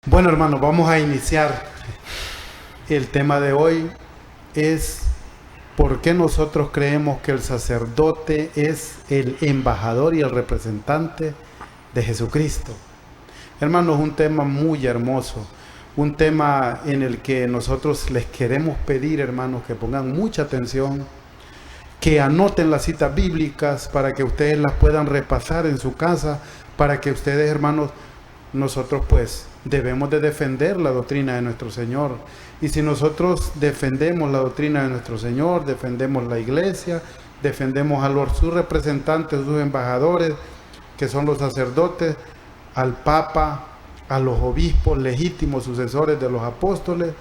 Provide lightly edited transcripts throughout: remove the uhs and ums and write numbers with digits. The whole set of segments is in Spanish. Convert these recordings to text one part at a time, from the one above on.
Bueno, hermanos, vamos a iniciar. El tema de hoy es ¿por qué nosotros creemos que el sacerdote es el embajador y el representante de Jesucristo? Hermanos, un tema muy hermoso, un tema en el que nosotros les queremos pedir, hermanos, que pongan mucha atención, que anoten las citas bíblicas para que ustedes las puedan repasar en su casa, para que ustedes, hermanos, nosotros pues debemos de defender la doctrina de nuestro Señor. Y si nosotros defendemos la doctrina de nuestro Señor, defendemos la iglesia, defendemos a sus representantes, sus embajadores, que son los sacerdotes, al Papa, a los obispos legítimos sucesores de los apóstoles,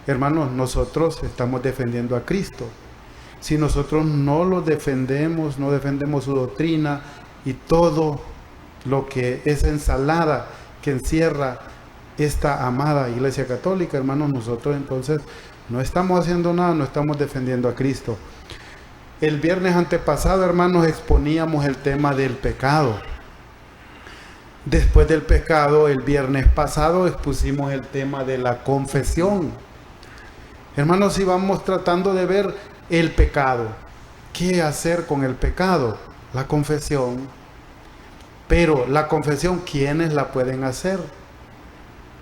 hermanos, nosotros estamos defendiendo a Cristo. Si nosotros no lo defendemos, no defendemos su doctrina y todo lo que es ensalada que encierra esta amada Iglesia Católica, hermanos, nosotros entonces no estamos haciendo nada, no estamos defendiendo a Cristo. El viernes antepasado, hermanos, exponíamos el tema del pecado. Después del pecado, el viernes pasado expusimos el tema de la confesión. Hermanos, si vamos tratando de ver el pecado, ¿qué hacer con el pecado? La confesión. Pero la confesión, ¿quiénes la pueden hacer?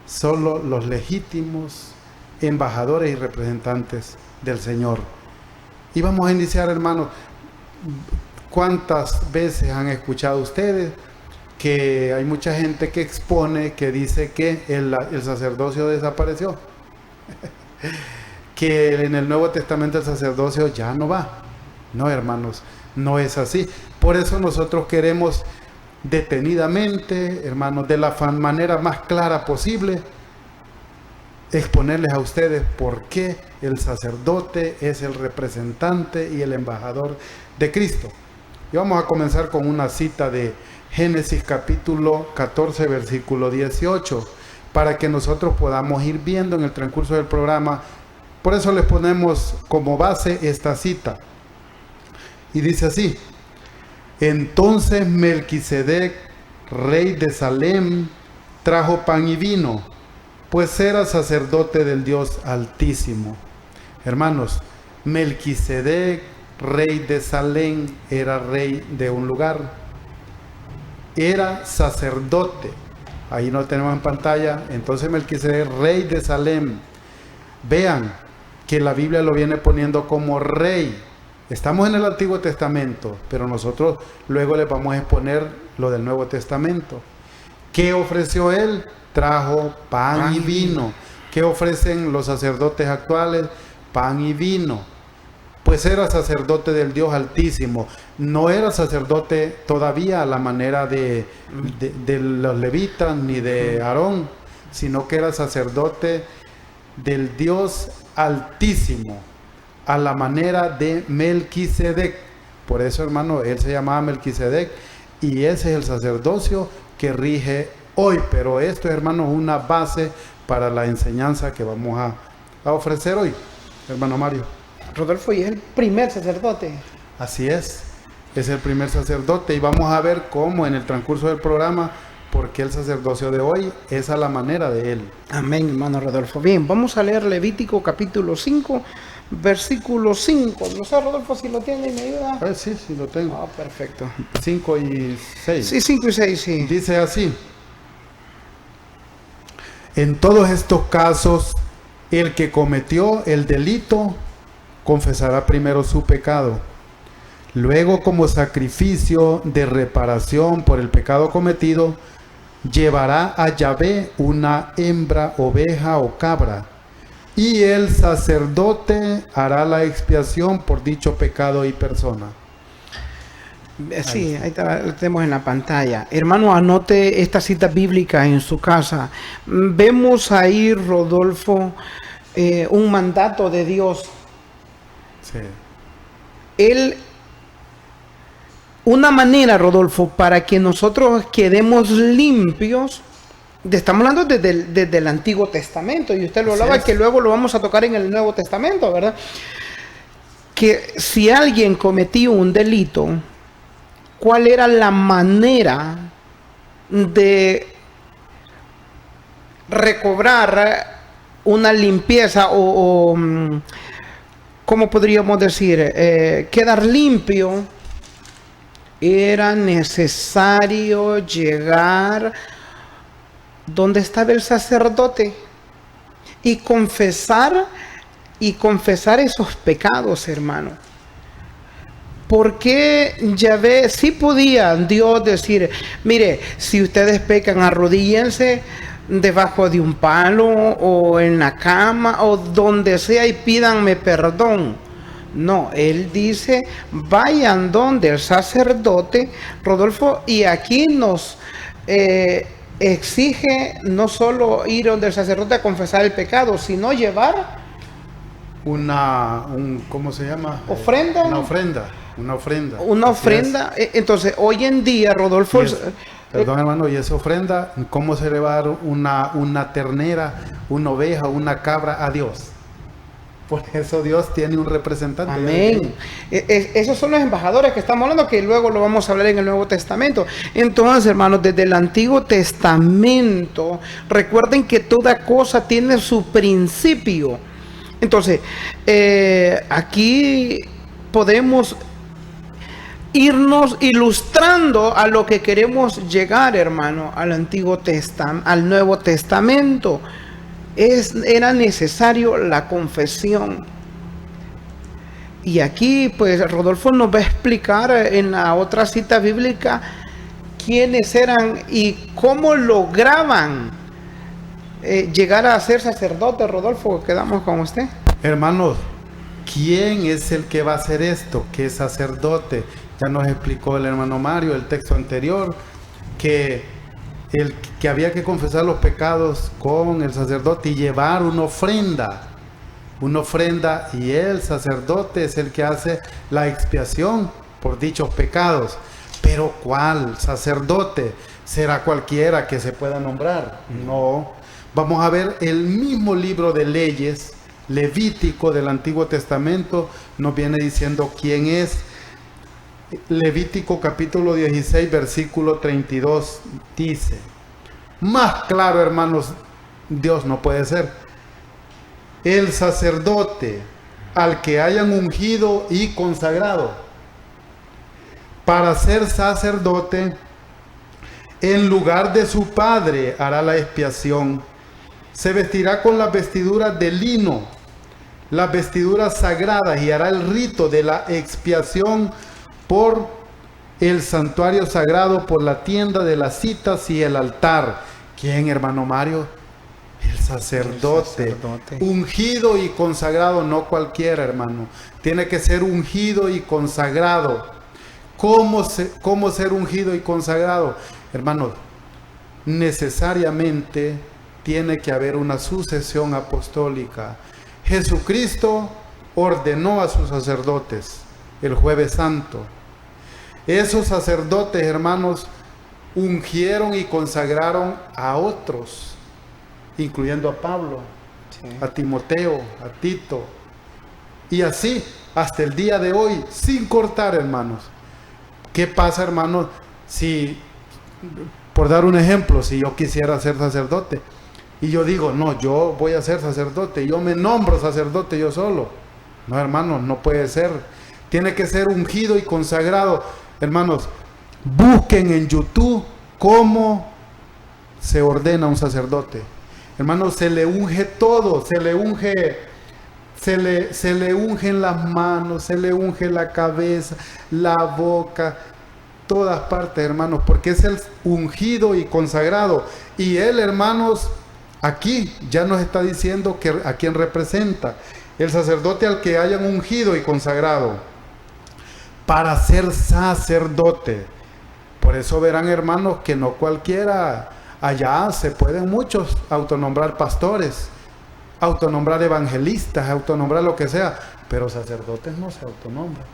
Solo los legítimos embajadores y representantes del Señor. Y vamos a iniciar, hermanos. ¿Cuántas veces han escuchado ustedes que hay mucha gente que expone, que dice que el sacerdocio desapareció? Que en el Nuevo Testamento el sacerdocio ya no va. No, hermanos, no es así. Por eso nosotros queremos detenidamente, hermanos, de la manera más clara posible, exponerles a ustedes por qué el sacerdote es el representante y el embajador de Cristo. Y vamos a comenzar con una cita de Génesis capítulo 14, versículo 18, para que nosotros podamos ir viendo en el transcurso del programa. Por eso les ponemos como base esta cita. Y dice así: entonces Melquisedec, rey de Salem, trajo pan y vino, pues era sacerdote del Dios Altísimo. Hermanos, Melquisedec, rey de Salem, era rey de un lugar. Era sacerdote. Ahí no tenemos en pantalla. Entonces Melquisedec, rey de Salem. Vean que la Biblia lo viene poniendo como rey. Estamos en el Antiguo Testamento, pero nosotros luego les vamos a exponer lo del Nuevo Testamento. ¿Qué ofreció él? Trajo pan y vino. ¿Qué ofrecen los sacerdotes actuales? Pan y vino. Pues era sacerdote del Dios Altísimo. No era sacerdote todavía a la manera de los levitas ni de Aarón, sino que era sacerdote del Dios Altísimo, a la manera de Melquisedec. Por eso, hermano, él se llamaba Melquisedec y ese es el sacerdocio que rige hoy. Pero esto, hermano, es una base para la enseñanza que vamos a ofrecer hoy, hermano Mario. Rodolfo, y es el primer sacerdote. Así es el primer sacerdote y vamos a ver cómo en el transcurso del programa, porque el sacerdocio de hoy es a la manera de él. Amén, hermano Rodolfo. Bien, vamos a leer Levítico capítulo 5, versículo 5. No sé, Rodolfo, si lo tiene, ¿me ayuda? Sí, lo tengo. Ah, perfecto. 5 y 6. Sí, 5 y 6, sí. Dice así: en todos estos casos, el que cometió el delito confesará primero su pecado. Luego, como sacrificio de reparación por el pecado cometido, llevará a Yahvé una hembra, oveja o cabra, y el sacerdote hará la expiación por dicho pecado y persona. Sí, ahí está, lo tenemos en la pantalla. Hermano, anote esta cita bíblica en su casa. Vemos ahí, Rodolfo, un mandato de Dios. Sí. Una manera, Rodolfo, para que nosotros quedemos limpios, estamos hablando desde el Antiguo Testamento, y usted lo hablaba, que luego lo vamos a tocar en el Nuevo Testamento, ¿verdad? Que si alguien cometía un delito, ¿cuál era la manera de recobrar una limpieza o ¿cómo podríamos decir? Quedar limpio, era necesario llegar donde estaba el sacerdote y confesar esos pecados, hermano. Porque Yahvé sí podía Dios decir, mire, si ustedes pecan, arrodíllense debajo de un palo o en la cama o donde sea y pídanme perdón. No, él dice, vayan donde el sacerdote, Rodolfo, y aquí nos exige no solo ir donde el sacerdote a confesar el pecado, sino llevar ¿cómo se llama? Ofrenda. Una ofrenda. Una ofrenda. Entonces, hoy en día, Rodolfo... Perdón, hermano, y esa ofrenda, ¿cómo se le va a dar una ternera, una oveja, una cabra a Dios? Por eso Dios tiene un representante. Amén. Esos son los embajadores que estamos hablando, que luego lo vamos a hablar en el Nuevo Testamento. Entonces, hermanos, desde el Antiguo Testamento, recuerden que toda cosa tiene su principio. Entonces, aquí podemos irnos ilustrando a lo que queremos llegar, hermano, al Nuevo Testamento. Era necesario la confesión. Y aquí, pues, Rodolfo nos va a explicar en la otra cita bíblica quiénes eran y cómo lograban llegar a ser sacerdote. Rodolfo, quedamos con usted. Hermanos, ¿quién es el que va a hacer esto? ¿Qué es sacerdote? Ya nos explicó el hermano Mario, el texto anterior, que había que confesar los pecados con el sacerdote y llevar una ofrenda, y el sacerdote es el que hace la expiación por dichos pecados. Pero ¿cuál sacerdote? ¿Será cualquiera que se pueda nombrar? No. Vamos a ver el mismo libro de leyes, Levítico del Antiguo Testamento, nos viene diciendo quién es. Levítico capítulo 16, versículo 32 dice, más claro, hermanos, Dios no puede ser. El sacerdote al que hayan ungido y consagrado para ser sacerdote, en lugar de su padre hará la expiación. Se vestirá con las vestiduras de lino, las vestiduras sagradas, y hará el rito de la expiación por el santuario sagrado, por la tienda de las citas y el altar. ¿Quién, hermano Mario? El sacerdote. Ungido y consagrado, no cualquiera, hermano. Tiene que ser ungido y consagrado. ¿Cómo ser ungido y consagrado? Hermanos, necesariamente tiene que haber una sucesión apostólica. Jesucristo ordenó a sus sacerdotes el Jueves Santo. Esos sacerdotes, hermanos, ungieron y consagraron a otros, incluyendo a Pablo, sí, a Timoteo, a Tito, y así hasta el día de hoy, sin cortar, hermanos. ¿Qué pasa, hermanos, si, por dar un ejemplo, si yo quisiera ser sacerdote y yo digo, no, yo voy a ser sacerdote, yo me nombro sacerdote yo solo? No, hermanos, no puede ser. Tiene que ser ungido y consagrado. Hermanos, busquen en YouTube cómo se ordena un sacerdote. Hermanos, se le unge todo, se le ungen las manos, se le unge la cabeza, la boca, todas partes, hermanos, porque es el ungido y consagrado. Y él, hermanos, aquí ya nos está diciendo que a quién representa. El sacerdote al que hayan ungido y consagrado para ser sacerdote. Por eso verán, hermanos, que no cualquiera, allá se pueden muchos autonombrar pastores, autonombrar evangelistas, autonombrar lo que sea, pero sacerdotes no se autonombran.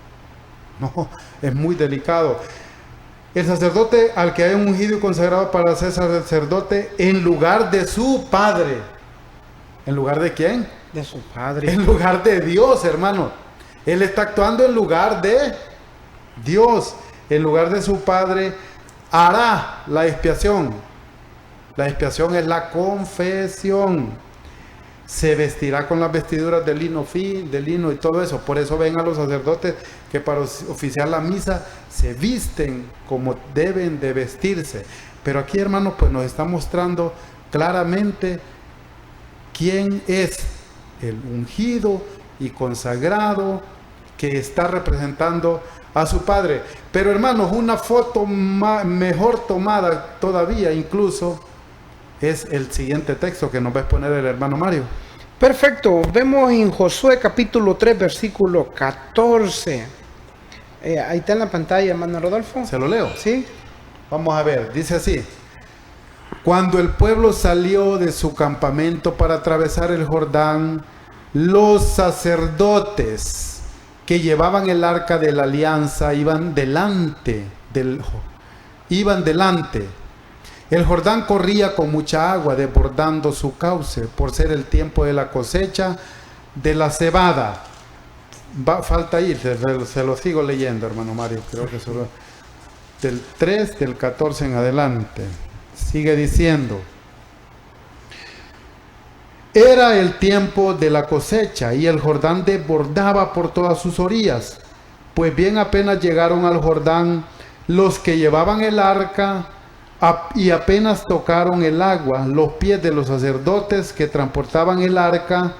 No, es muy delicado. El sacerdote al que hayan ungido y consagrado para ser sacerdote en lugar de su padre. ¿En lugar de quién? De su padre. En lugar de Dios, hermano. Él está actuando en lugar de Dios. En lugar de su padre hará la expiación. La expiación es la confesión. Se vestirá con las vestiduras de lino de lino y todo eso. Por eso ven a los sacerdotes que para oficiar la misa se visten como deben de vestirse. Pero aquí, hermanos, pues nos está mostrando claramente quién es el ungido y consagrado que está representando a su Padre. Pero, hermanos, una foto mejor tomada todavía incluso es el siguiente texto que nos va a exponer el hermano Mario. Perfecto, vemos en Josué capítulo 3 versículo 14. Ahí está en la pantalla, hermano Rodolfo. ¿Se lo leo? Sí. Vamos a ver, dice así: cuando el pueblo salió de su campamento para atravesar el Jordán, los sacerdotes que llevaban el arca de la alianza iban delante. El Jordán corría con mucha agua, desbordando su cauce, por ser el tiempo de la cosecha de la cebada. Falta ir, se lo sigo leyendo, hermano Mario, creo que solo del 3, del 14 en adelante. Sigue diciendo: era el tiempo de la cosecha y el Jordán desbordaba por todas sus orillas. Pues bien, apenas llegaron al Jordán, los que llevaban el arca y apenas tocaron el agua, los pies de los sacerdotes que transportaban el arca,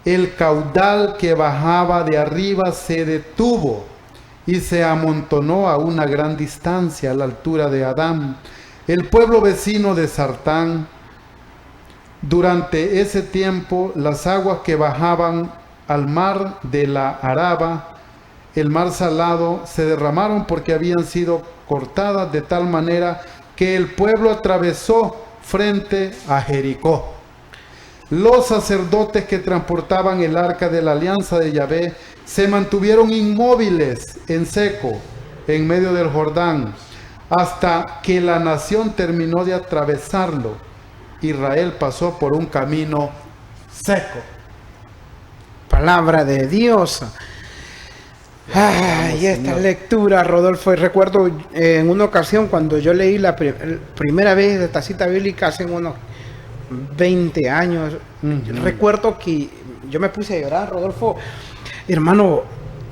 el caudal que bajaba de arriba se detuvo y se amontonó a una gran distancia, a la altura de Adán. El pueblo vecino de Sartán, durante ese tiempo, las aguas que bajaban al mar de la Araba, el mar salado, se derramaron porque habían sido cortadas de tal manera que el pueblo atravesó frente a Jericó. Los sacerdotes que transportaban el arca de la alianza de Yahvé se mantuvieron inmóviles en seco en medio del Jordán hasta que la nación terminó de atravesarlo. Israel pasó por un camino seco. Palabra de Dios. Ay, esta lectura, Rodolfo, y recuerdo en una ocasión cuando yo leí la primera vez esta cita bíblica hace unos 20 años, recuerdo que yo me puse a llorar, Rodolfo, hermano.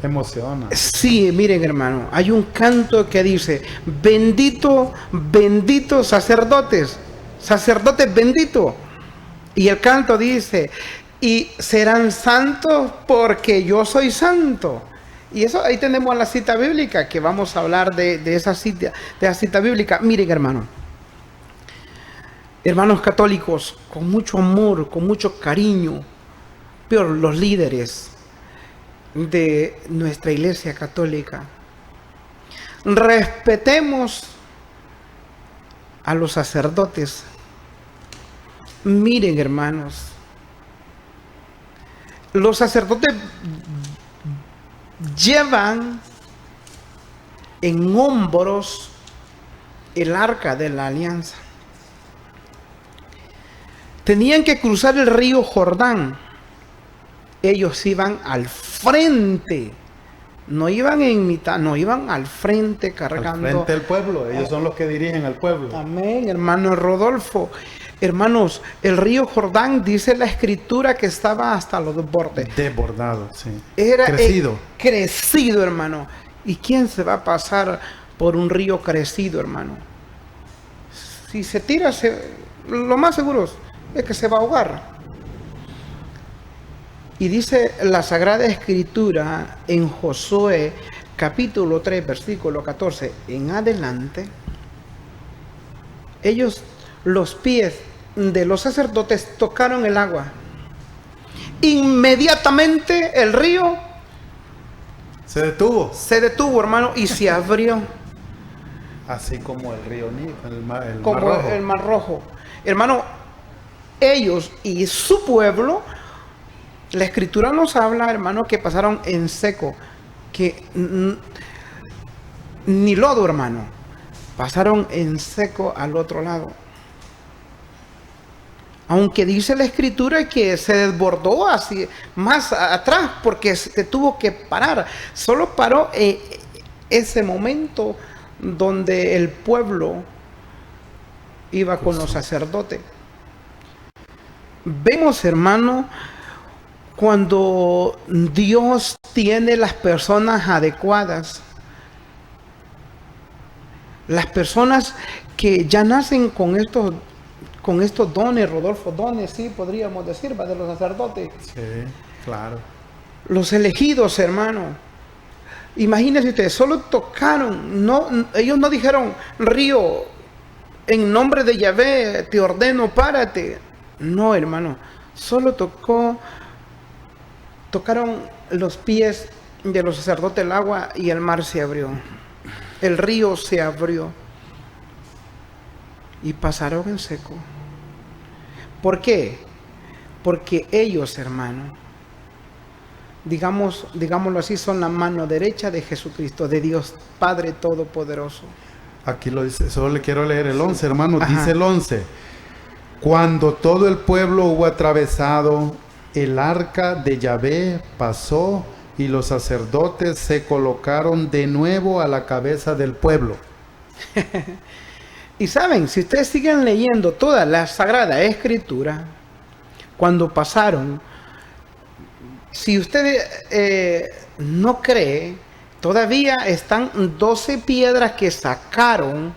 Emociona. Sí, miren, hermano, hay un canto que dice: bendito, bendito sacerdotes bendito. Y el canto dice: y serán santos porque yo soy santo. Y eso, ahí tenemos la cita bíblica, que vamos a hablar de esa cita bíblica. Miren, hermanos católicos, con mucho amor, con mucho cariño, pero los líderes de nuestra iglesia católica, respetemos a los sacerdotes. Miren, hermanos, los sacerdotes llevan en hombros el arca de la alianza. Tenían que cruzar el río Jordán. Ellos iban al frente, no iban en mitad, no, iban al frente cargando. Al frente del pueblo, ellos son los que dirigen al pueblo. Amén, hermano Rodolfo. Hermanos, el río Jordán, dice la escritura, que estaba hasta los bordes. Desbordado, sí. Era crecido. Crecido, hermano. ¿Y quién se va a pasar por un río crecido, hermano? Si se tira, lo más seguro es que se va a ahogar. Y dice la Sagrada Escritura en Josué capítulo 3, versículo 14 en adelante: los pies de los sacerdotes tocaron el agua. Inmediatamente el río se detuvo, hermano, y se abrió. Así como el río Nilo, el Mar Rojo. Hermano, ellos y su pueblo, la escritura nos habla, hermano, que pasaron en seco, que ni lodo, hermano, pasaron en seco al otro lado. Aunque dice la escritura que se desbordó así más atrás porque se tuvo que parar. Solo paró ese momento donde el pueblo iba con los sacerdotes. Vemos, hermano, cuando Dios tiene las personas adecuadas, las personas que ya nacen con estos dones, Rodolfo, dones, sí, podríamos decir, de los sacerdotes. Sí, claro. Los elegidos, hermano. Imagínense ustedes, solo tocaron, ellos no dijeron, Río, en nombre de Yahvé, te ordeno, párate. No, hermano, solo tocaron los pies de los sacerdotes el agua y el mar se abrió. El río se abrió y pasaron en seco. ¿Por qué? Porque ellos, hermano, digámoslo así, son la mano derecha de Jesucristo, de Dios Padre Todopoderoso. Aquí lo dice, solo le quiero leer el 11, hermano. Ajá. Dice el 11. Cuando todo el pueblo hubo atravesado, el arca de Yahvé pasó y los sacerdotes se colocaron de nuevo a la cabeza del pueblo. Y saben, si ustedes siguen leyendo toda la Sagrada Escritura, cuando pasaron, si usted no cree, todavía están 12 piedras que sacaron,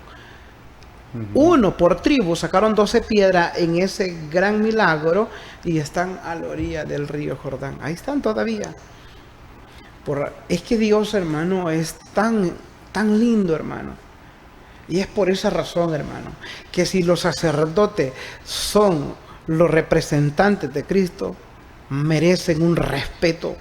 uno por tribu, sacaron 12 piedras en ese gran milagro y están a la orilla del río Jordán. Ahí están todavía. Es que Dios, hermano, es tan lindo, hermano. Y es por esa razón, hermano, que si los sacerdotes son los representantes de Cristo, merecen un respeto.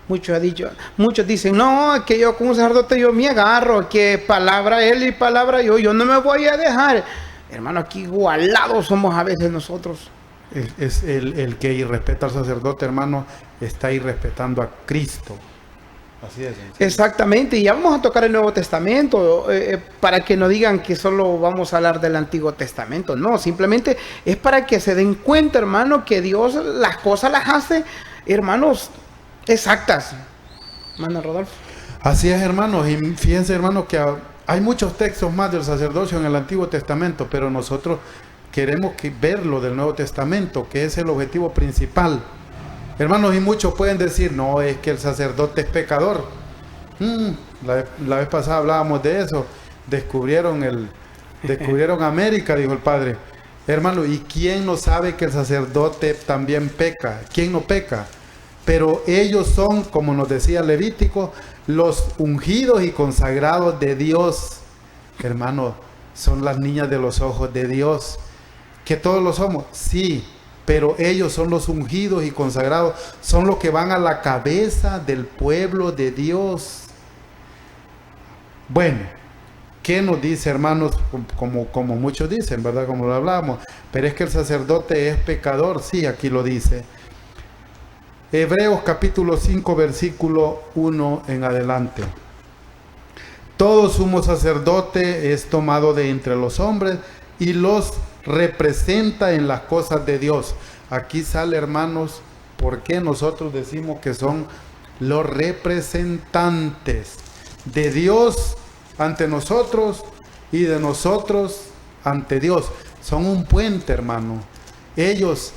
Muchos dicen, no, que yo como sacerdote yo me agarro, que palabra él y palabra yo no me voy a dejar. Hermano, aquí igualados somos a veces nosotros. Es el que irrespeta al sacerdote, hermano, está irrespetando a Cristo. Así es. Exactamente, y ya vamos a tocar el Nuevo Testamento para que no digan que solo vamos a hablar del Antiguo Testamento. No, simplemente es para que se den cuenta, hermano, que Dios las cosas las hace, hermanos, exactas. Hermano Rodolfo. Así es, hermanos, y fíjense, hermanos, que hay muchos textos más del sacerdocio en el Antiguo Testamento, pero nosotros queremos ver lo del Nuevo Testamento, que es el objetivo principal. Hermanos, y muchos pueden decir, no, es que el sacerdote es pecador. La vez pasada hablábamos de eso. Descubrieron América, dijo el padre. Hermano, ¿y quién no sabe que el sacerdote también peca? ¿Quién no peca? Pero ellos son, como nos decía Levítico, los ungidos y consagrados de Dios. Hermano, son las niñas de los ojos de Dios. ¿Que todos lo somos? Sí. Pero ellos son los ungidos y consagrados, son los que van a la cabeza del pueblo de Dios. Bueno, ¿qué nos dice, hermanos? Como muchos dicen, ¿verdad? Como lo hablamos. Pero es que el sacerdote es pecador, sí, aquí lo dice. Hebreos capítulo 5, versículo 1 en adelante. Todo sumo sacerdote es tomado de entre los hombres y los representa en las cosas de Dios. Aquí sale, hermanos, por qué nosotros decimos que son los representantes de Dios ante nosotros y de nosotros ante Dios. Son un puente, hermano. Ellos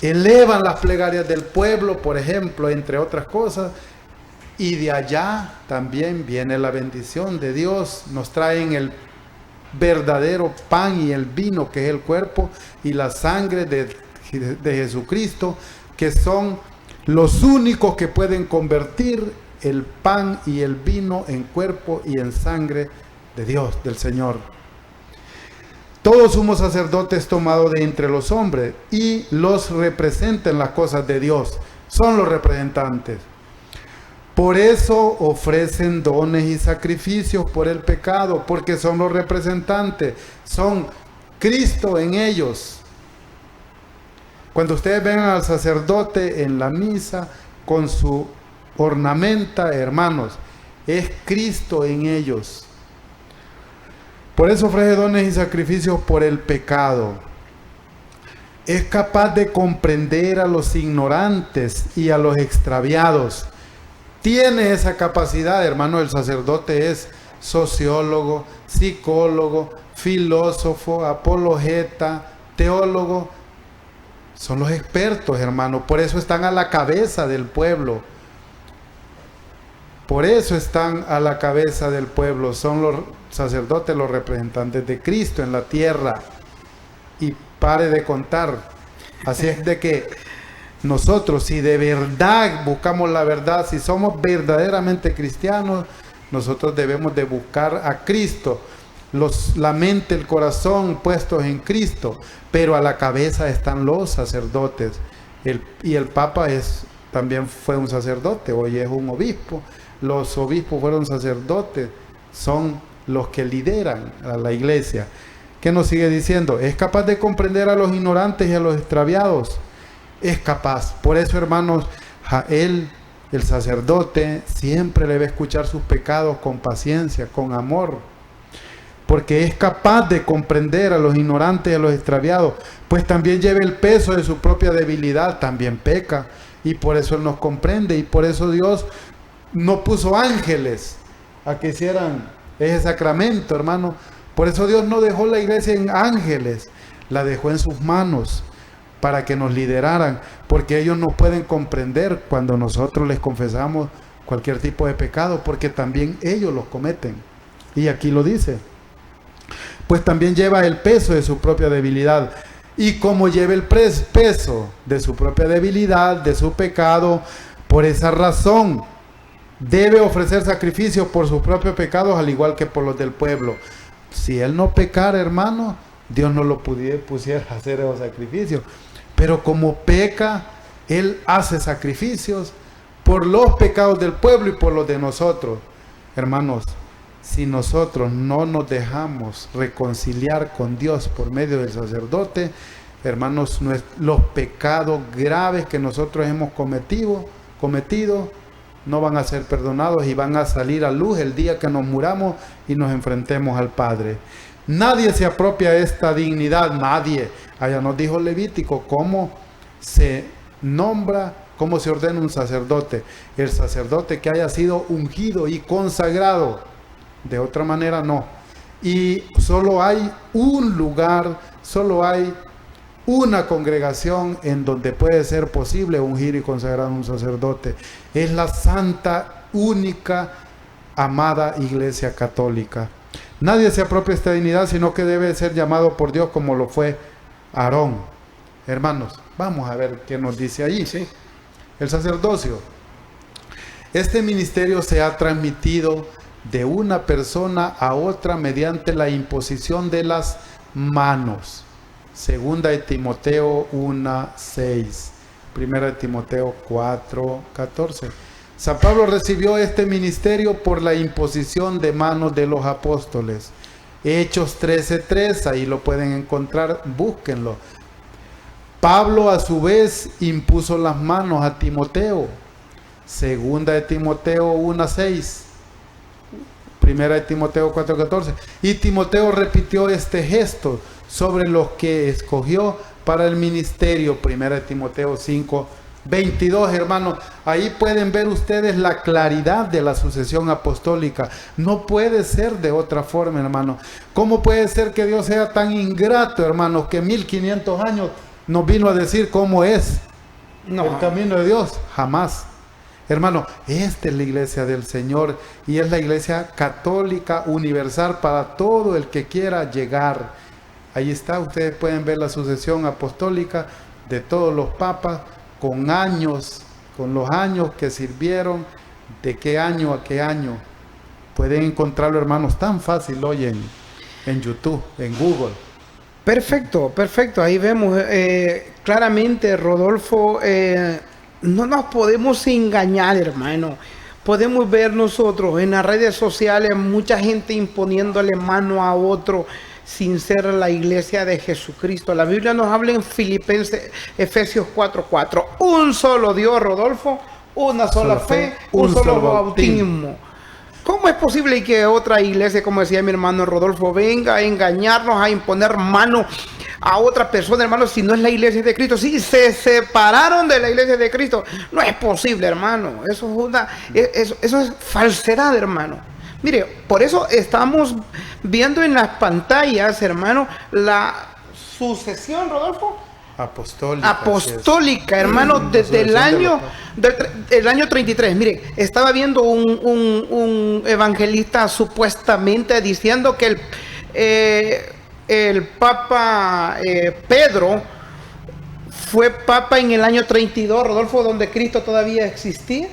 elevan las plegarias del pueblo, por ejemplo, entre otras cosas, y de allá también viene la bendición de Dios. Nos traen el verdadero pan y el vino, que es el cuerpo y la sangre de Jesucristo, que son los únicos que pueden convertir el pan y el vino en cuerpo y en sangre de Dios, del Señor. Todos somos sacerdotes tomados de entre los hombres y los representan las cosas de Dios, son los representantes. Por eso ofrecen dones y sacrificios por el pecado, porque son los representantes, son Cristo en ellos. Cuando ustedes ven al sacerdote en la misa con su ornamenta, hermanos, es Cristo en ellos. Por eso ofrece dones y sacrificios por el pecado. Es capaz de comprender a los ignorantes y a los extraviados. Tiene esa capacidad, hermano. El sacerdote es sociólogo, psicólogo, filósofo, apologeta, teólogo, son los expertos, hermano. Por eso están a la cabeza del pueblo. Por eso están a la cabeza del pueblo. Son los sacerdotes, los representantes de Cristo en la tierra. Y pare de contar. Así es de que nosotros, si de verdad buscamos la verdad, si somos verdaderamente cristianos, nosotros debemos de buscar a Cristo. La mente, el corazón puestos en Cristo, pero a la cabeza están los sacerdotes. Y el Papa también fue un sacerdote, hoy es un obispo. Los obispos fueron sacerdotes, son los que lideran a la iglesia. ¿Qué nos sigue diciendo? Es capaz de comprender a los ignorantes y a los extraviados. Es capaz. Por eso, hermanos, el sacerdote siempre debe escuchar sus pecados con paciencia, con amor, porque es capaz de comprender a los ignorantes y a los extraviados, pues también lleva el peso de su propia debilidad, también peca, y por eso Él nos comprende, y por eso Dios no puso ángeles a que hicieran ese sacramento, hermano. Por eso Dios no dejó la iglesia en ángeles, la dejó en sus manos, para que nos lideraran, porque ellos nos pueden comprender cuando nosotros les confesamos cualquier tipo de pecado, porque también ellos los cometen. Y aquí lo dice. Pues también lleva el peso de su propia debilidad. Y como lleva el peso de su propia debilidad, de su pecado, por esa razón debe ofrecer sacrificios por sus propios pecados, al igual que por los del pueblo. Si él no pecara, hermano, Dios no lo pusiera a hacer esos sacrificios. Pero como peca, él hace sacrificios por los pecados del pueblo y por los de nosotros. Hermanos, si nosotros no nos dejamos reconciliar con Dios por medio del sacerdote, hermanos, los pecados graves que nosotros hemos cometido no van a ser perdonados y van a salir a luz el día que nos muramos y nos enfrentemos al Padre. Nadie se apropia de esta dignidad, nadie. Allá nos dijo Levítico cómo se nombra, cómo se ordena un sacerdote. El sacerdote que haya sido ungido y consagrado. De otra manera no. Y solo hay un lugar, solo hay una congregación en donde puede ser posible ungir y consagrar a un sacerdote. Es la santa, única, amada Iglesia Católica. Nadie se apropia de esta dignidad, sino que debe ser llamado por Dios como lo fue Aarón. Hermanos, vamos a ver qué nos dice ahí. Sí. El sacerdocio. Este ministerio se ha transmitido de una persona a otra mediante la imposición de las manos. Segunda de Timoteo 1:6. Primera de Timoteo 4:14. San Pablo recibió este ministerio por la imposición de manos de los apóstoles. Hechos 13:3, ahí lo pueden encontrar, búsquenlo. Pablo a su vez impuso las manos a Timoteo. Segunda de Timoteo 1:6. Primera de Timoteo 4:14. Y Timoteo repitió este gesto sobre los que escogió para el ministerio. Primera de Timoteo 5:22, hermanos. Ahí pueden ver ustedes la claridad de la sucesión apostólica. No puede ser de otra forma, hermano. ¿Cómo puede ser que Dios sea tan ingrato, hermanos, que 1500 años nos vino a decir cómo es el camino de Dios? Jamás. Hermano, esta es la iglesia del Señor y es la iglesia católica universal para todo el que quiera llegar. Ahí está, ustedes pueden ver la sucesión apostólica de todos los papas con años, con los años que sirvieron, de qué año a qué año. Pueden encontrarlo, hermanos, tan fácil hoy en YouTube, en Google. Perfecto, perfecto. Ahí vemos claramente, Rodolfo, no nos podemos engañar, hermano. Podemos ver nosotros en las redes sociales mucha gente imponiéndole mano a otro sin ser la iglesia de Jesucristo. La Biblia nos habla en Efesios 4:4. Un solo Dios, Rodolfo, una sola fe, un solo bautismo. ¿Cómo es posible que otra iglesia, como decía mi hermano Rodolfo, venga a engañarnos, a imponer mano a otra persona, hermano, si no es la iglesia de Cristo? Si se separaron de la iglesia de Cristo, no es posible, hermano. Eso es falsedad, hermano. Mire, por eso estamos viendo en las pantallas, hermano, la sucesión, Rodolfo, apostólica, hermano, desde el año 33. Mire, estaba viendo un evangelista supuestamente diciendo que el Papa Pedro fue Papa en el año 32, Rodolfo, donde Cristo todavía existía.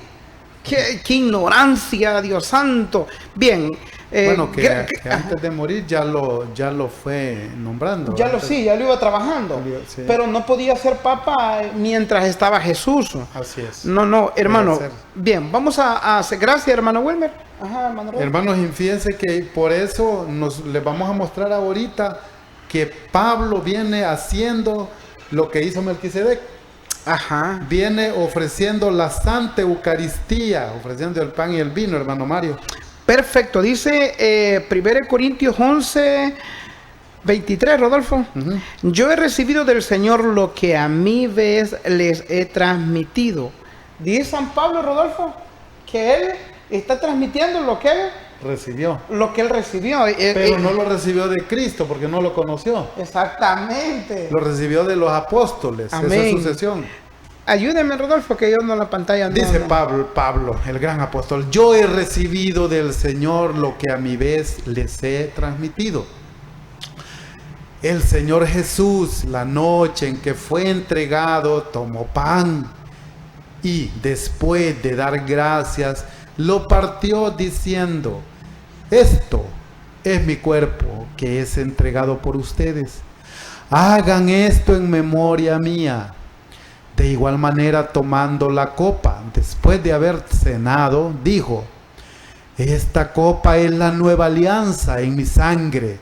¡Qué ignorancia, Dios santo! Bien. Bueno, que antes de morir ya lo fue nombrando. Ya lo iba trabajando. Sí. Pero no podía ser papa mientras estaba Jesús. Así es. No, hermano. Bien, vamos a hacer. Gracias, hermano Wilmer. Ajá, hermano Robert. Hermanos, fíjense que por eso les vamos a mostrar ahorita que Pablo viene haciendo lo que hizo Melquisedec. Ajá. Viene ofreciendo la Santa Eucaristía, ofreciendo el pan y el vino, hermano Mario. Perfecto, dice 1 Corintios 11, 23, Rodolfo. Yo he recibido del Señor lo que a mi vez les he transmitido. Dice San Pablo, Rodolfo, que él está transmitiendo lo que él recibió. Lo que él recibió. Pero no lo recibió de Cristo porque no lo conoció. Exactamente. Lo recibió de los apóstoles. Amén. Esa es sucesión. Ayúdeme, Rodolfo, que yo no en la pantalla. Dice Pablo, el gran apóstol, yo he recibido del Señor lo que a mi vez les he transmitido. El Señor Jesús, la noche en que fue entregado, tomó pan y después de dar gracias, lo partió diciendo, esto es mi cuerpo que es entregado por ustedes. Hagan esto en memoria mía. De igual manera, tomando la copa, después de haber cenado, dijo, esta copa es la nueva alianza en mi sangre.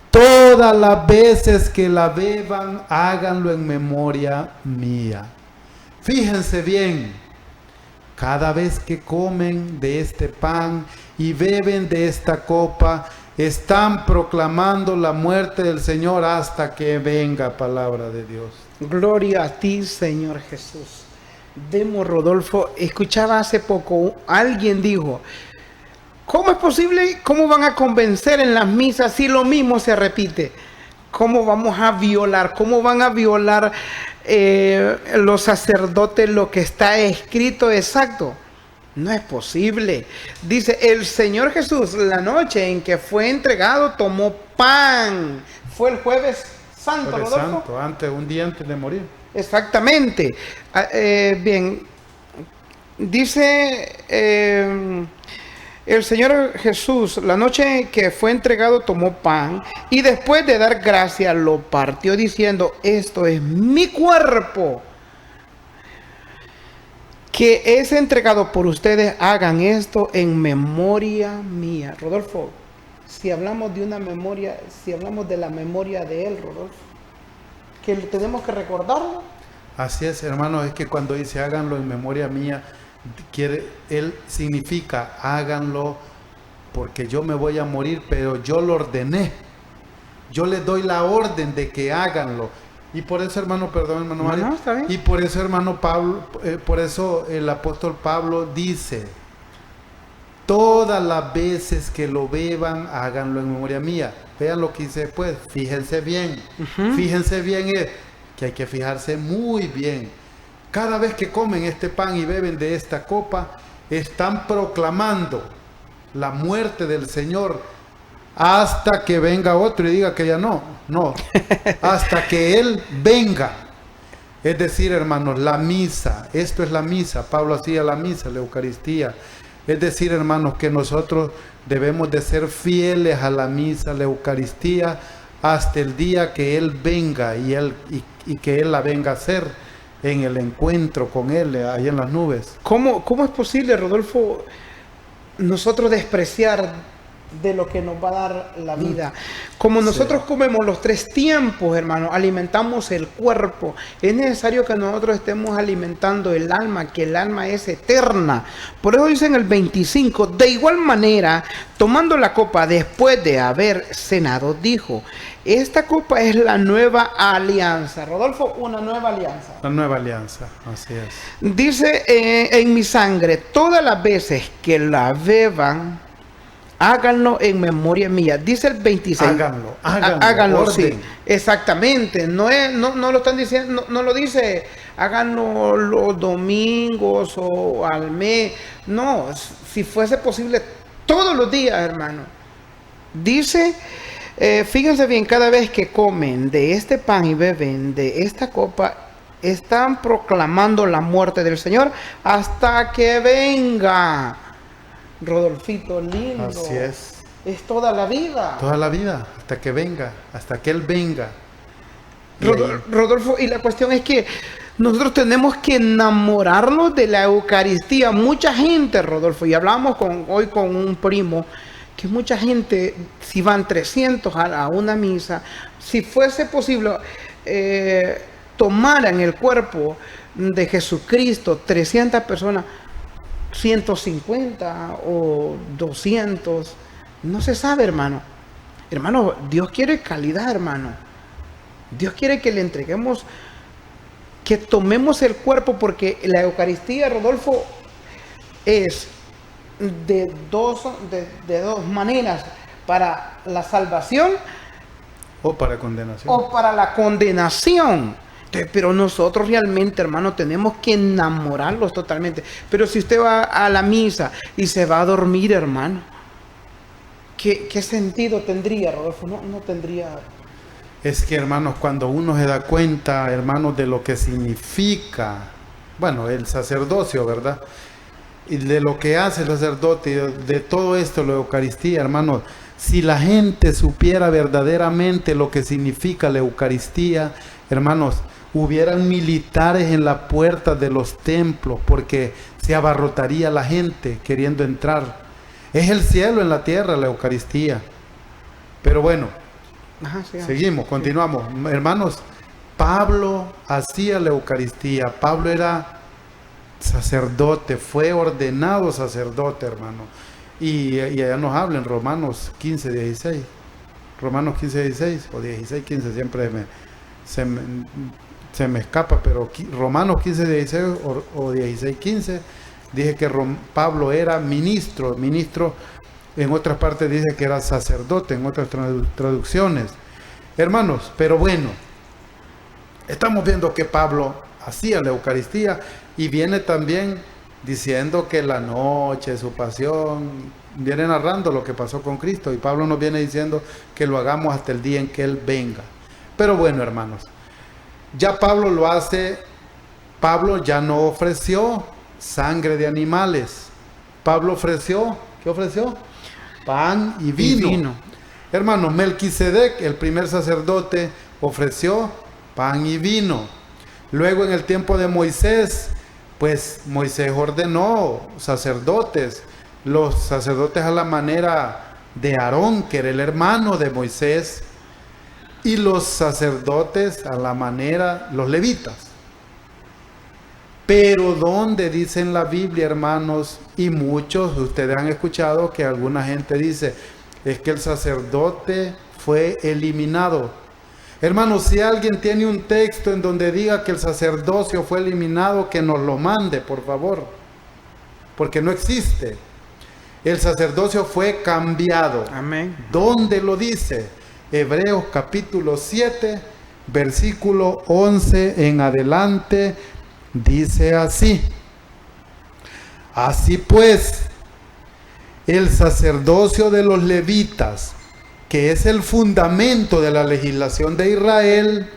Todas las veces que la beban, háganlo en memoria mía. Fíjense bien, cada vez que comen de este pan y beben de esta copa, están proclamando la muerte del Señor hasta que venga palabra de Dios. Gloria a ti, Señor Jesús. Demo, Rodolfo, escuchaba hace poco, alguien dijo, ¿cómo es posible? ¿Cómo van a convencer en las misas si lo mismo se repite? ¿Cómo vamos a violar? ¿Cómo van a violar los sacerdotes lo que está escrito exacto? No es posible. Dice, el Señor Jesús, la noche en que fue entregado, tomó pan. Fue el jueves santo, Jueves Rodolfo. Santo, un día antes de morir. Exactamente. Bien, dice el Señor Jesús, la noche que fue entregado, tomó pan y después de dar gracias lo partió diciendo, esto es mi cuerpo que es entregado por ustedes, hagan esto en memoria mía. Rodolfo, si hablamos de una memoria, si hablamos de la memoria de él, Rodolfo, que tenemos que recordarlo. Así es, hermano, es que cuando dice háganlo en memoria mía, él significa háganlo porque yo me voy a morir, pero yo lo ordené. Yo les doy la orden de que háganlo. Y por eso, hermano, perdón, hermano Mario. No, está bien. Y por eso, hermano Pablo, por eso el apóstol Pablo dice, todas las veces que lo beban, háganlo en memoria mía. Vean lo que dice después, fíjense bien. Fíjense bien, que hay que fijarse muy bien. Cada vez que comen este pan y beben de esta copa, están proclamando la muerte del Señor hasta que venga otro y diga que ya no, hasta que Él venga. Es decir, hermanos, la misa, esto es la misa, Pablo hacía la misa, la Eucaristía. Es decir, hermanos, que nosotros debemos de ser fieles a la misa, la Eucaristía, hasta el día que Él venga y que Él la venga a hacer en el encuentro con Él, ahí en las nubes. ¿Cómo es posible, Rodolfo, nosotros despreciar de lo que nos va a dar la vida? Como nosotros comemos los 3 tiempos, hermano, alimentamos el cuerpo. Es necesario que nosotros estemos alimentando el alma, que el alma es eterna. Por eso dice en el 25, de igual manera, tomando la copa después de haber cenado, dijo, esta copa es la nueva alianza. Rodolfo, una nueva alianza. La nueva alianza, así es. Dice en mi sangre, todas las veces que la beban, háganlo en memoria mía. Dice el 26. Háganlo, orden. sí, exactamente. No lo están diciendo, no lo dice, háganlo los domingos o al mes. No, si fuese posible, todos los días, hermano. Dice, fíjense bien, cada vez que comen de este pan y beben de esta copa, están proclamando la muerte del Señor hasta que venga. Rodolfito, lindo. Así es. Es toda la vida. Toda la vida, hasta que venga, hasta que Él venga. Rodolfo, y la cuestión es que nosotros tenemos que enamorarnos de la Eucaristía. Mucha gente, Rodolfo, y hablamos hoy con un primo, que mucha gente, si van 300 a una misa, si fuese posible, tomaran el cuerpo de Jesucristo, 300 personas, 150 o 200, no se sabe, hermano. Hermano, Dios quiere calidad, hermano. Dios quiere que le entreguemos, que tomemos el cuerpo, porque la Eucaristía, Rodolfo, es de dos maneras: para la salvación o para condenación. O para la condenación. Pero nosotros realmente, hermano, tenemos que enamorarlos totalmente. Pero si usted va a la misa y se va a dormir, hermano, ¿qué sentido tendría, Rodolfo? No tendría. Es que, hermanos, cuando uno se da cuenta, hermanos, de lo que significa, bueno, el sacerdocio, ¿verdad? Y de lo que hace el sacerdote, de todo esto, la Eucaristía, hermanos, si la gente supiera verdaderamente lo que significa la Eucaristía, hermanos, hubieran militares en la puerta de los templos, porque se abarrotaría la gente queriendo entrar. Es el cielo en la tierra, la Eucaristía. Pero bueno, seguimos, continuamos. Hermanos, Pablo hacía la Eucaristía. Pablo era sacerdote, fue ordenado sacerdote, hermano. Y allá nos habla en Romanos 15, 16. Romanos 15, 16 o 16, 15, siempre se me escapa, pero Romanos 15, 16 o 16, 15, dije que Pablo era ministro, en otras partes dice que era sacerdote, en otras traducciones. Hermanos, pero bueno, estamos viendo que Pablo hacía la Eucaristía y viene también diciendo que la noche, su pasión, viene narrando lo que pasó con Cristo, y Pablo nos viene diciendo que lo hagamos hasta el día en que Él venga. Pero bueno, hermanos, ya Pablo lo hace. Pablo ya no ofreció sangre de animales. Pablo ofreció, ¿qué ofreció? Pan y vino. Hermanos, Melquisedec, el primer sacerdote, ofreció pan y vino. Luego, en el tiempo de Moisés, pues Moisés ordenó sacerdotes, los sacerdotes a la manera de Aarón, que era el hermano de Moisés, y los sacerdotes a la manera, los levitas. Pero donde dice en la Biblia, hermanos, y muchos de ustedes han escuchado que alguna gente dice, es que el sacerdote fue eliminado. Hermanos, si alguien tiene un texto en donde diga que el sacerdocio fue eliminado, que nos lo mande, por favor, porque no existe. El sacerdocio fue cambiado. Amén. ¿Dónde lo dice? Hebreos capítulo 7, versículo 11 en adelante, dice así: así pues, el sacerdocio de los levitas, que es el fundamento de la legislación de Israel,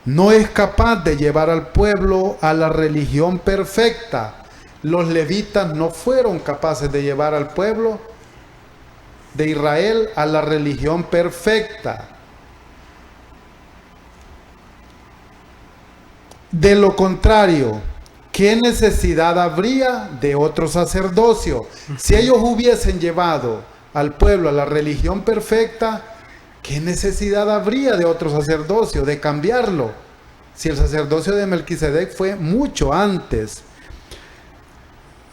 no es capaz de llevar al pueblo a la religión perfecta. Los levitas no fueron capaces de llevar al pueblo de Israel a la religión perfecta. De lo contrario, ¿qué necesidad habría de otro sacerdocio? Si ellos hubiesen llevado al pueblo a la religión perfecta, ¿qué necesidad habría de otro sacerdocio, de cambiarlo? Si el sacerdocio de Melquisedec fue mucho antes.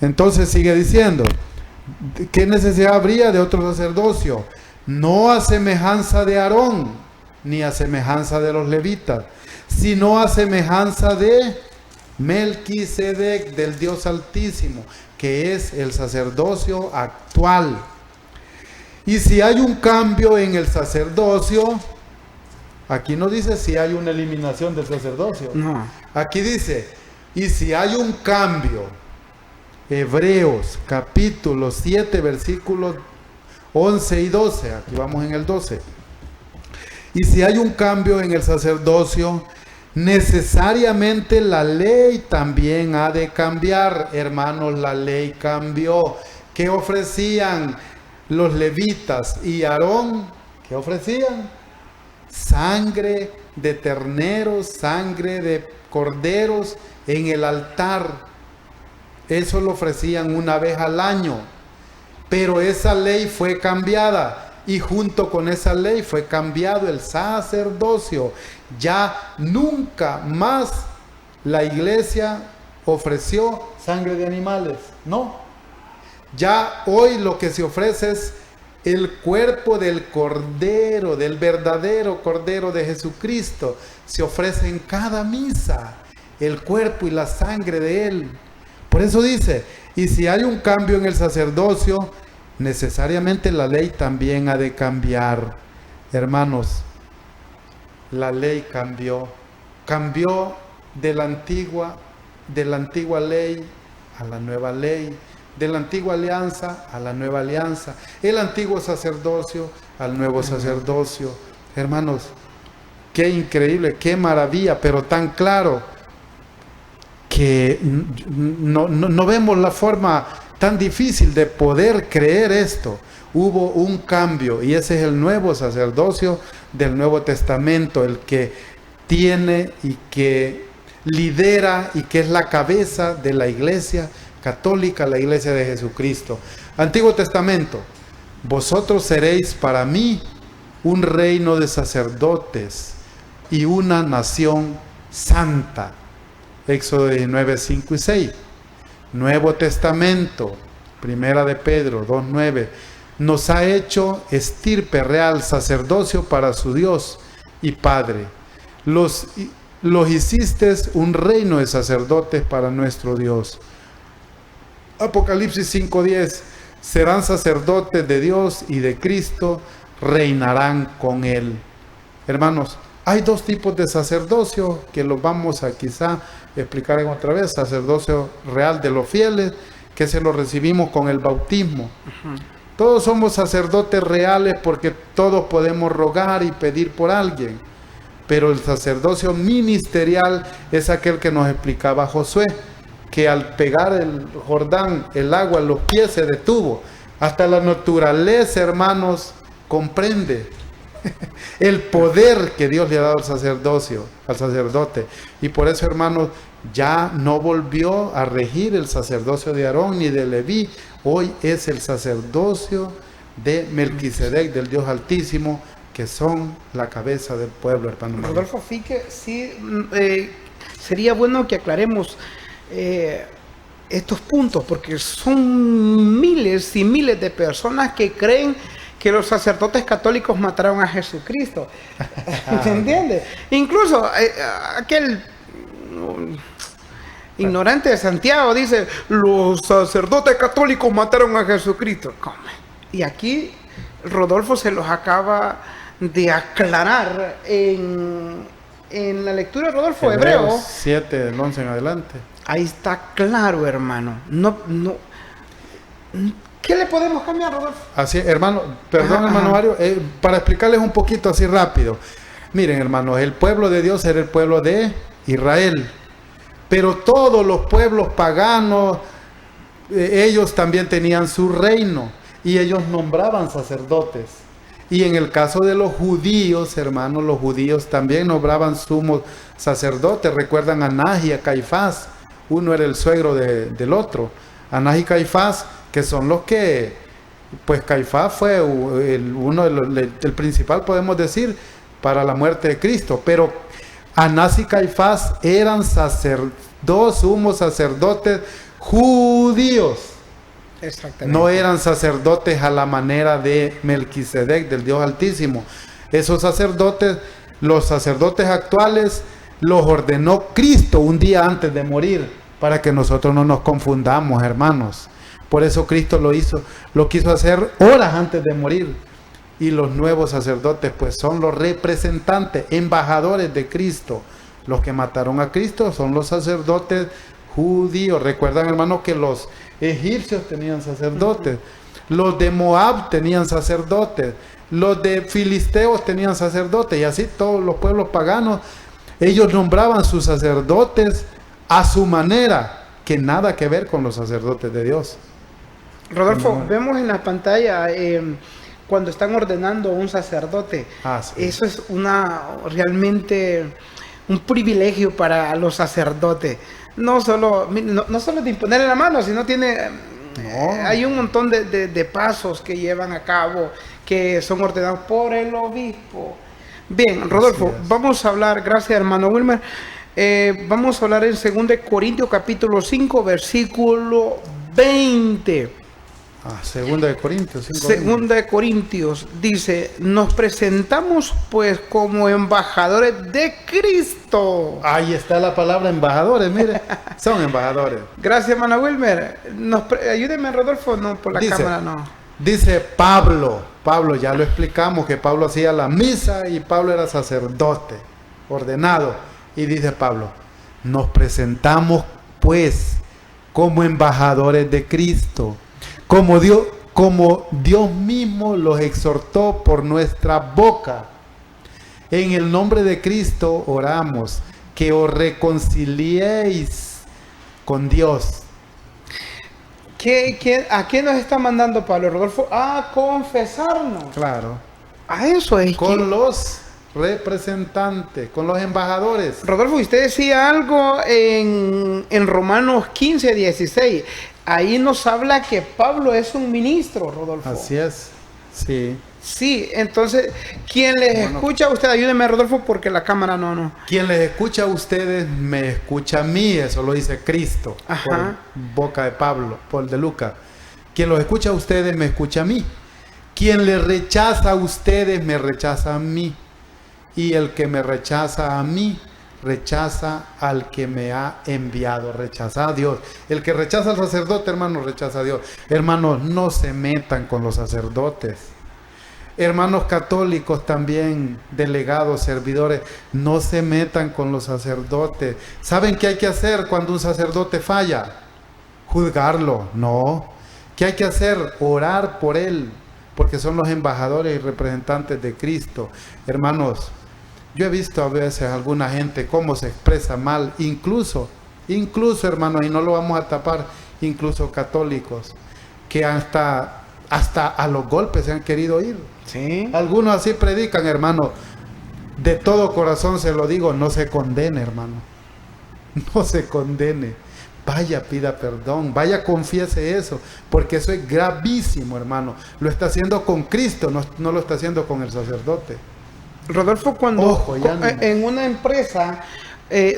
Entonces sigue diciendo, ¿qué necesidad habría de otro sacerdocio? No a semejanza de Aarón, ni a semejanza de los levitas, sino a semejanza de Melquisedec, del Dios Altísimo, que es el sacerdocio actual. Y si hay un cambio en el sacerdocio, aquí no dice si hay una eliminación del sacerdocio. No. Aquí dice, y si hay un cambio, Hebreos capítulo 7, versículos 11 y 12, aquí vamos en el 12. Y si hay un cambio en el sacerdocio, necesariamente la ley también ha de cambiar. Hermanos, la ley cambió. ¿Qué ofrecían los levitas y Aarón? ¿Qué ofrecían? Sangre de terneros, sangre de corderos en el altar. Eso lo ofrecían una vez al año. Pero esa ley fue cambiada. Y junto con esa ley fue cambiado el sacerdocio. Ya nunca más la iglesia ofreció sangre de animales. No. Ya hoy lo que se ofrece es el cuerpo del Cordero, del verdadero Cordero de Jesucristo. Se ofrece en cada misa el cuerpo y la sangre de Él. Por eso dice, y si hay un cambio en el sacerdocio, necesariamente la ley también ha de cambiar. Hermanos, la ley cambió de la antigua ley a la nueva ley, de la antigua alianza a la nueva alianza, el antiguo sacerdocio al nuevo sacerdocio. Hermanos, qué increíble, qué maravilla, pero tan claro que no vemos la forma tan difícil de poder creer esto. Hubo un cambio y ese es el nuevo sacerdocio del Nuevo Testamento, el que tiene y que lidera y que es la cabeza de la iglesia católica, la iglesia de Jesucristo. Antiguo Testamento: vosotros seréis para mí un reino de sacerdotes y una nación santa. Éxodo 19, 5 y 6. Nuevo Testamento, Primera de Pedro 2:9, nos ha hecho estirpe real, sacerdocio para su Dios y Padre. Los hiciste un reino de sacerdotes para nuestro Dios. Apocalipsis 5:10, serán sacerdotes de Dios y de Cristo, reinarán con Él. Hermanos, hay dos tipos de sacerdocio que los vamos a quizá explicar en otra vez. Sacerdocio real de los fieles, que se lo recibimos con el bautismo. Todos somos sacerdotes reales porque todos podemos rogar y pedir por alguien. Pero el sacerdocio ministerial es aquel que nos explicaba Josué, que al pegar el Jordán, el agua en los pies se detuvo. Hasta la naturaleza, hermanos, comprende el poder que Dios le ha dado al sacerdote. Y por eso, hermanos, ya no volvió a regir el sacerdocio de Aarón ni de Leví. Hoy es el sacerdocio de Melquisedec, del Dios Altísimo, que son la cabeza del pueblo, hermano. Rodolfo, sí, sería bueno que aclaremos estos puntos, porque son miles y miles de personas que creen que los sacerdotes católicos mataron a Jesucristo. ¿Se entiende? Incluso aquel ignorante de Santiago dice, los sacerdotes católicos mataron a Jesucristo. ¿Cómo? Y aquí Rodolfo se los acaba de aclarar en la lectura, Rodolfo, Hebreos 7, del 11 en adelante. Ahí está claro, hermano. ¿Qué le podemos cambiar, Rodolfo? Así, hermano, perdón, hermano Mario, para explicarles un poquito así rápido. Miren, hermanos, el pueblo de Dios era el pueblo de Israel. Pero todos los pueblos paganos, ellos también tenían su reino. Y ellos nombraban sacerdotes. Y en el caso de los judíos, hermanos, los judíos también nombraban sumos sacerdotes. Recuerdan a Anás y a Caifás. Uno era el suegro del otro. Anás y Caifás, que son los que, pues Caifás fue el principal, podemos decir, para la muerte de Cristo. Pero Anás y Caifás eran dos sumos sacerdotes judíos. Exactamente. No eran sacerdotes a la manera de Melquisedec, del Dios Altísimo. Esos sacerdotes, los sacerdotes actuales, los ordenó Cristo un día antes de morir, para que nosotros no nos confundamos, hermanos. Por eso Cristo lo quiso hacer horas antes de morir. Y los nuevos sacerdotes pues son los representantes, embajadores de Cristo. Los que mataron a Cristo son los sacerdotes judíos. Recuerdan, hermanos, que los egipcios tenían sacerdotes, los de Moab tenían sacerdotes, los de Filisteos tenían sacerdotes, y así todos los pueblos paganos, ellos nombraban sus sacerdotes a su manera, que nada que ver con los sacerdotes de Dios. Rodolfo, vemos en la pantalla cuando están ordenando un sacerdote. Sí. Eso es realmente un privilegio para los sacerdotes. No solo de imponerle la mano, sino hay un montón de pasos que llevan a cabo, que son ordenados por el obispo. Bien, Rodolfo, vamos a hablar, gracias hermano Wilmer, vamos a hablar en 2 Corintios capítulo 5, versículo 20. 2 Corintios 5. 2 Corintios dice: nos presentamos pues como embajadores de Cristo. Ahí está la palabra embajadores, mire, son embajadores. Gracias, hermano Wilmer. Ayúdeme, Rodolfo, no por la cámara, no. Dice Pablo, ya lo explicamos, que Pablo hacía la misa y Pablo era sacerdote, ordenado. Y dice Pablo: nos presentamos pues como embajadores de Cristo, como Dios mismo los exhortó por nuestra boca. En el nombre de Cristo oramos, que os reconciliéis con Dios. ¿A qué nos está mandando Pablo, Rodolfo? A confesarnos. Claro. A eso es. Con los representantes, con los embajadores. Rodolfo, usted decía algo en Romanos 15, 16. Ahí nos habla que Pablo es un ministro, Rodolfo. Así es, sí. Sí, entonces, quien les escucha a usted, ayúdeme, Rodolfo, porque la cámara no. Quien les escucha a ustedes, me escucha a mí, eso lo dice Cristo, por boca de Pablo, por de Lucas. Quien los escucha a ustedes, me escucha a mí. Quien les rechaza a ustedes, me rechaza a mí. Y el que me rechaza a mí, rechaza al que me ha enviado, rechaza a Dios. El que rechaza al sacerdote, hermanos, rechaza a Dios. Hermanos, no se metan con los sacerdotes. Hermanos católicos también, delegados, servidores, no se metan con los sacerdotes. ¿Saben qué hay que hacer cuando un sacerdote falla? Juzgarlo, no. ¿Qué hay que hacer? Orar por él, porque son los embajadores y representantes de Cristo. Hermanos, yo he visto a veces a alguna gente cómo se expresa mal, incluso hermanos, y no lo vamos a tapar, incluso católicos, que hasta a los golpes se han querido ir. ¿Sí? Algunos así predican, hermano. De todo corazón se lo digo, no se condene, hermano. No se condene. Vaya, pida perdón, vaya, confiese eso, porque eso es gravísimo, hermano. Lo está haciendo con Cristo, no lo está haciendo con el sacerdote. Rodolfo, cuando en una empresa,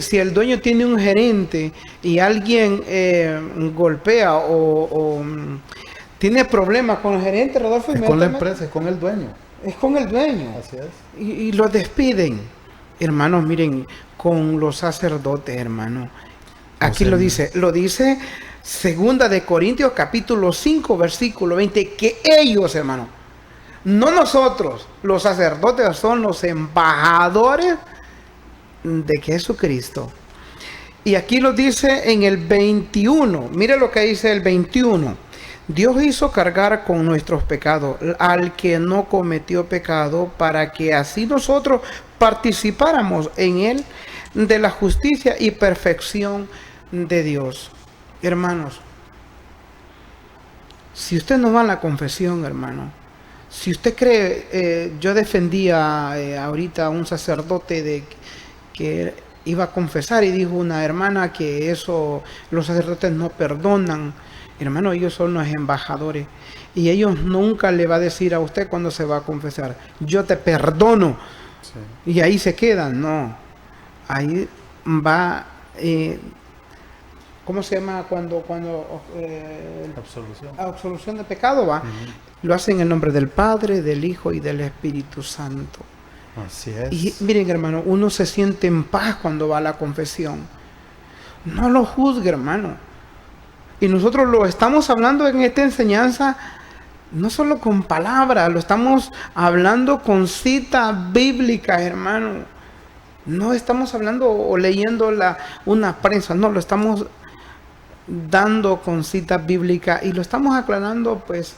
si el dueño tiene un gerente y alguien golpea o tiene problemas con el gerente, Rodolfo, es con la empresa, es con el dueño. Es con el dueño. Así es. Y lo despiden. Hermanos, miren, con los sacerdotes, hermano. Aquí lo dice 2 Corintios capítulo 5, versículo 20, que ellos, hermano, no nosotros, los sacerdotes son los embajadores de Jesucristo. Y aquí lo dice en el 21. Mire lo que dice el 21. Dios hizo cargar con nuestros pecados al que no cometió pecado, para que así nosotros participáramos en él de la justicia y perfección de Dios. Hermanos, si usted no va a la confesión, hermano, si usted cree, yo defendía ahorita a un sacerdote que iba a confesar, y dijo una hermana que eso los sacerdotes no perdonan. Hermano, ellos son los embajadores y ellos nunca le va a decir a usted cuando se va a confesar: yo te perdono, sí, y ahí se quedan. No, ahí va, ¿cómo se llama cuando absolución de pecado va? Lo hacen en el nombre del Padre, del Hijo y del Espíritu Santo. Así es. Y miren, hermano, uno se siente en paz cuando va a la confesión. No lo juzgue, hermano. Y nosotros lo estamos hablando en esta enseñanza no solo con palabras, lo estamos hablando con citas bíblicas, hermano. No estamos hablando o leyendo una prensa, no, lo estamos dando con citas bíblicas y lo estamos aclarando, pues,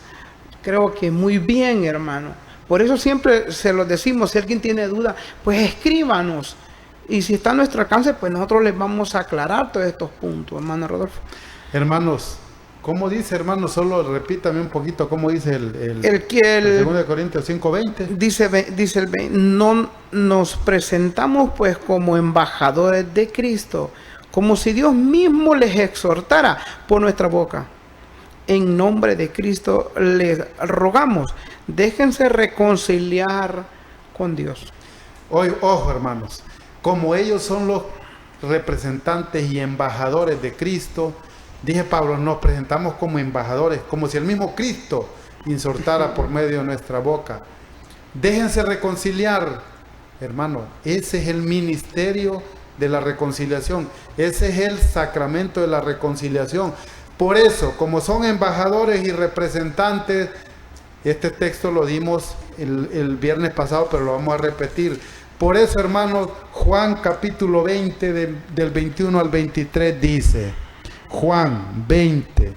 creo que muy bien, hermano. Por eso siempre se lo decimos, si alguien tiene duda, pues escríbanos. Y si está a nuestro alcance, pues nosotros les vamos a aclarar todos estos puntos, hermano Rodolfo. Hermanos, ¿cómo dice, hermano? Solo repítame un poquito, ¿cómo dice el 2 Corintios 5:20? Dice no nos presentamos pues como embajadores de Cristo, como si Dios mismo les exhortara por nuestra boca. En nombre de Cristo les rogamos, déjense reconciliar con Dios. Hoy, ojo, hermanos, como ellos son los representantes y embajadores de Cristo, dije Pablo, nos presentamos como embajadores, como si el mismo Cristo insortara por medio de nuestra boca. Déjense reconciliar, hermano. Ese es el ministerio de la reconciliación. Ese es el sacramento de la reconciliación. Por eso, como son embajadores y representantes, este texto lo dimos el viernes pasado, pero lo vamos a repetir. Por eso, hermanos, Juan capítulo 20, del 21 al 23 dice... Juan 20,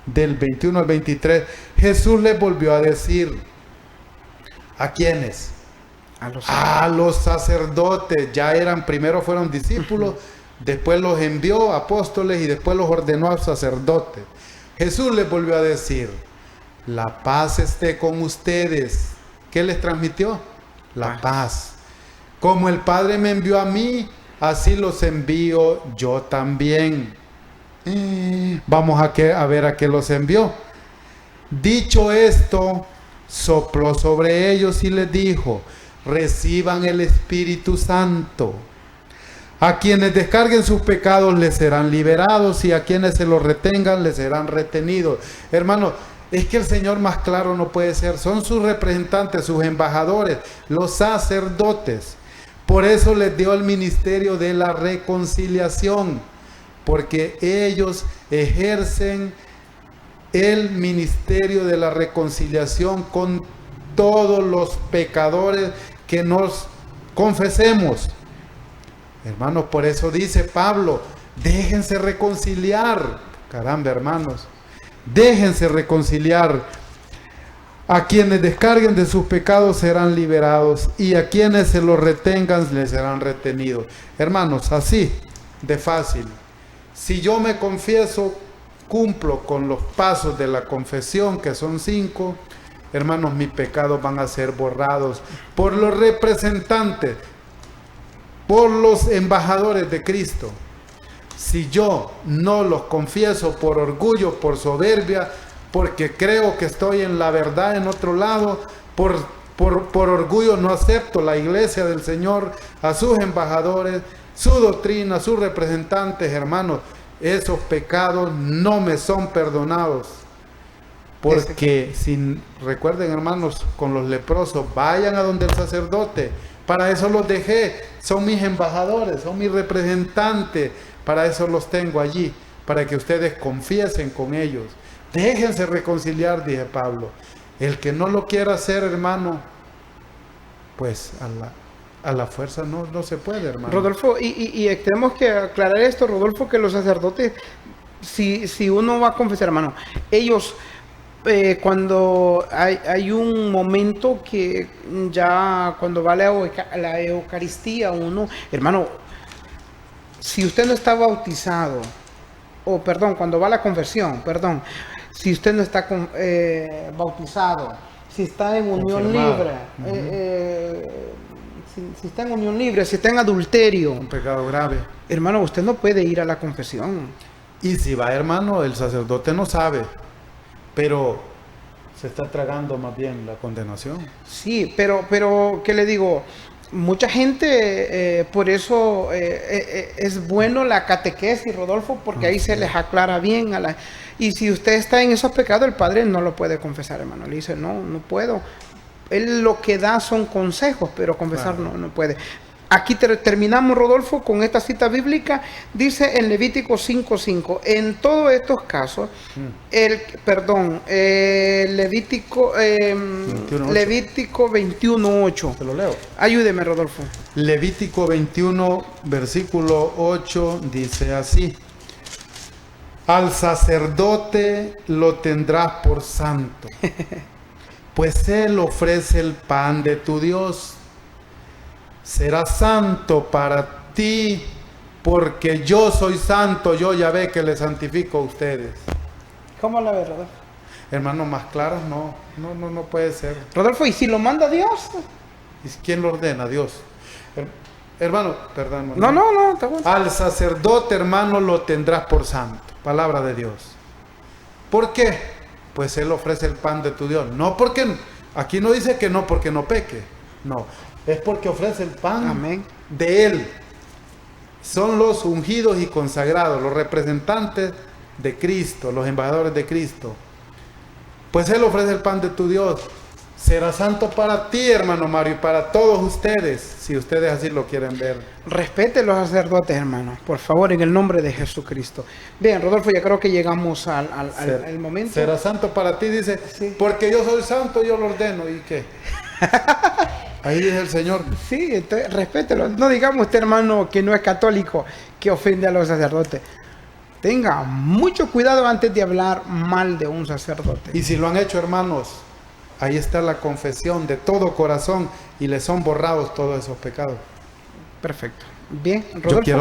del 21 al 23, Jesús les volvió a decir, ¿a quiénes? A los sacerdotes. Ya eran, primero fueron discípulos, después los envió apóstoles y después los ordenó a sacerdotes. Jesús les volvió a decir, la paz esté con ustedes. ¿Qué les transmitió? La paz. Como el Padre me envió a mí, así los envío yo también. Vamos a ver a qué los envió. Dicho esto, sopló sobre ellos y les dijo, reciban el Espíritu Santo. A quienes descarguen sus pecados les serán liberados y a quienes se los retengan les serán retenidos. Hermano, es que el Señor más claro no puede ser. Son sus representantes, sus embajadores, los sacerdotes. Por eso les dio el ministerio de la reconciliación. Porque ellos ejercen el ministerio de la reconciliación con todos los pecadores que nos confesemos. Hermanos, por eso dice Pablo, déjense reconciliar. Caramba, hermanos, déjense reconciliar. A quienes descarguen de sus pecados serán liberados y a quienes se los retengan les serán retenidos. Hermanos, así de fácil. Si yo me confieso, cumplo con los pasos de la confesión, que son 5, hermanos, mis pecados van a ser borrados por los representantes, por los embajadores de Cristo. Si yo no los confieso por orgullo, por soberbia, porque creo que estoy en la verdad en otro lado, por orgullo no acepto la iglesia del Señor, a sus embajadores, su doctrina, sus representantes, hermanos, esos pecados no me son perdonados. Porque, recuerden, hermanos, con los leprosos, vayan a donde el sacerdote. Para eso los dejé. Son mis embajadores, son mis representantes. Para eso los tengo allí, para que ustedes confiesen con ellos. Déjense reconciliar, dije Pablo. El que no lo quiera hacer, hermano, pues a la fuerza no se puede, hermano. Rodolfo, y tenemos que aclarar esto, Rodolfo, que los sacerdotes, si uno va a confesar, hermano, ellos, cuando hay un momento que ya cuando va la Eucaristía uno, hermano, si usted no está bautizado, cuando va a la conversión, si usted no está bautizado, si está en unión libre, si está en unión libre, si está en adulterio, un pecado grave, hermano, usted no puede ir a la confesión. Y si va, hermano, el sacerdote no sabe, pero se está tragando más bien la condenación. Sí, pero ¿qué le digo? Mucha gente, por eso es bueno la catequesis, Rodolfo, porque ahí se les aclara bien y si usted está en esos pecados, el padre no lo puede confesar, hermano. Le dice, no puedo. Él lo que da son consejos, pero confesar no puede. Aquí terminamos, Rodolfo, con esta cita bíblica. Dice en Levítico 5:5, en todos estos casos, Levítico 21:8. Te lo leo. Ayúdeme, Rodolfo. Levítico 21, versículo 8, dice así: al sacerdote lo tendrás por santo, pues él ofrece el pan de tu Dios. Será santo para ti, porque yo soy santo, yo Yahvé que les santifico a ustedes. ¿Cómo la ves, Rodolfo? Hermano, más claro no puede ser. Rodolfo, ¿y si lo manda Dios? ¿Y quién lo ordena? Dios. Hermano, perdón. No, está bueno. Al sacerdote, hermano, lo tendrás por santo. Palabra de Dios. ¿Por qué? Pues él ofrece el pan de tu Dios. No porque, aquí no dice que no porque no peque. No, es porque ofrece el pan. Amén. De él. Son los ungidos y consagrados, los representantes de Cristo, los embajadores de Cristo. Pues él ofrece el pan de tu Dios. Será santo para ti, hermano Mario, y para todos ustedes, si ustedes así lo quieren ver. Respete los sacerdotes, hermano, por favor, en el nombre de Jesucristo. Bien, Rodolfo, ya creo que llegamos al momento. Será santo para ti, dice, Sí. porque yo soy santo, yo lo ordeno. ¿Y qué? Ahí dice el Señor. Sí, entonces, respételo. No digamos usted, hermano, que no es católico, que ofende a los sacerdotes. Tenga mucho cuidado antes de hablar mal de un sacerdote. Y si lo han hecho, hermanos, ahí está la confesión de todo corazón y les son borrados todos esos pecados. Perfecto. Bien, Rodolfo.